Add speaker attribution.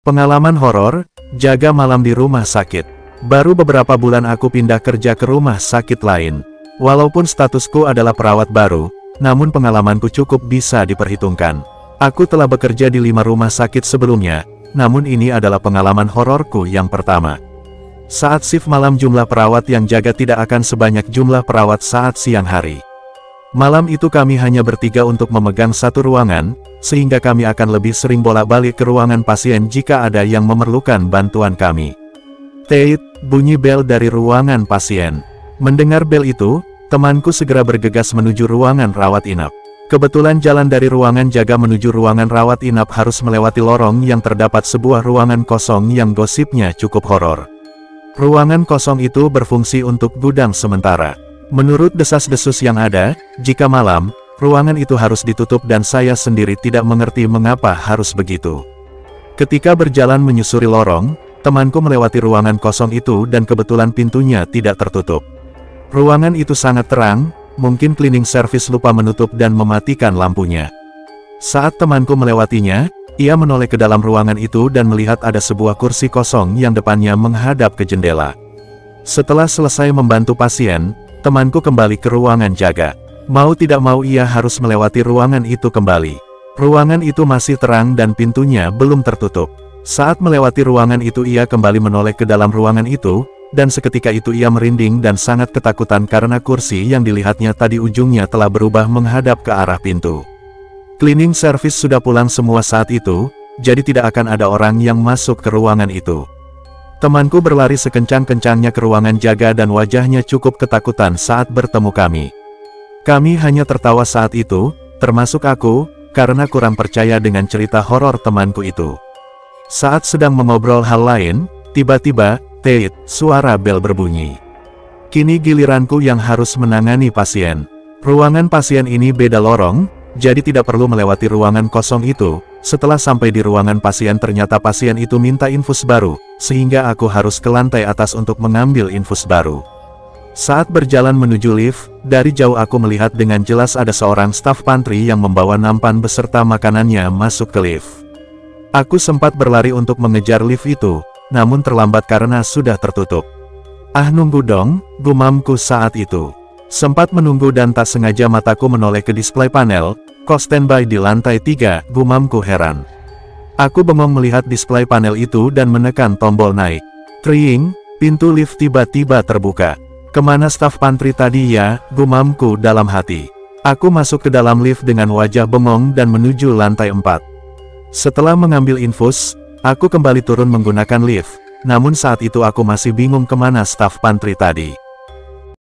Speaker 1: Pengalaman horor, jaga malam di rumah sakit. Baru beberapa bulan aku pindah kerja ke rumah sakit lain. Walaupun statusku adalah perawat baru, namun pengalamanku cukup bisa diperhitungkan. Aku telah bekerja di 5 rumah sakit sebelumnya, namun ini adalah pengalaman hororku yang pertama. Saat shift malam jumlah perawat yang jaga tidak akan sebanyak jumlah perawat saat siang hari. Malam itu kami hanya bertiga untuk memegang satu ruangan, sehingga kami akan lebih sering bolak-balik ke ruangan pasien jika ada yang memerlukan bantuan kami. Tet, bunyi bel dari ruangan pasien. Mendengar bel itu, temanku segera bergegas menuju ruangan rawat inap. Kebetulan jalan dari ruangan jaga menuju ruangan rawat inap harus melewati lorong yang terdapat sebuah ruangan kosong yang gosipnya cukup horor. Ruangan kosong itu berfungsi untuk gudang sementara. Menurut desas-desus yang ada, jika malam, ruangan itu harus ditutup dan saya sendiri tidak mengerti mengapa harus begitu. Ketika berjalan menyusuri lorong, temanku melewati ruangan kosong itu dan kebetulan pintunya tidak tertutup. Ruangan itu sangat terang, mungkin cleaning service lupa menutup dan mematikan lampunya. Saat temanku melewatinya, ia menoleh ke dalam ruangan itu dan melihat ada sebuah kursi kosong yang depannya menghadap ke jendela. Setelah selesai membantu pasien, temanku kembali ke ruangan jaga. Mau tidak mau ia harus melewati ruangan itu kembali. Ruangan itu masih terang dan pintunya belum tertutup. Saat melewati ruangan itu ia kembali menoleh ke dalam ruangan itu, dan seketika itu ia merinding dan sangat ketakutan karena kursi yang dilihatnya tadi ujungnya telah berubah menghadap ke arah pintu. Cleaning service sudah pulang semua saat itu, jadi tidak akan ada orang yang masuk ke ruangan itu. Temanku berlari sekencang-kencangnya ke ruangan jaga dan wajahnya cukup ketakutan saat bertemu kami. Kami hanya tertawa saat itu, termasuk aku, karena kurang percaya dengan cerita horor temanku itu. Saat sedang mengobrol hal lain, tiba-tiba, tet, suara bel berbunyi. Kini giliranku yang harus menangani pasien. Ruangan pasien ini beda lorong, jadi tidak perlu melewati ruangan kosong itu. Setelah sampai di ruangan pasien ternyata pasien itu minta infus baru, sehingga aku harus ke lantai atas untuk mengambil infus baru. Saat berjalan menuju lift, dari jauh aku melihat dengan jelas ada seorang staf pantry yang membawa nampan beserta makanannya masuk ke lift. Aku sempat berlari untuk mengejar lift itu, namun terlambat karena sudah tertutup. Ah nunggu dong, gumamku saat itu. Sempat menunggu dan tak sengaja mataku menoleh ke display panel. Kok standby di lantai 3, gumamku heran. Aku bengong melihat display panel itu dan menekan tombol naik. Tring, pintu lift tiba-tiba terbuka. Kemana staf pantry tadi ya, gumamku dalam hati. Aku masuk ke dalam lift dengan wajah bengong dan menuju lantai 4. Setelah mengambil infus, aku kembali turun menggunakan lift. Namun saat itu aku masih bingung kemana staf pantry tadi.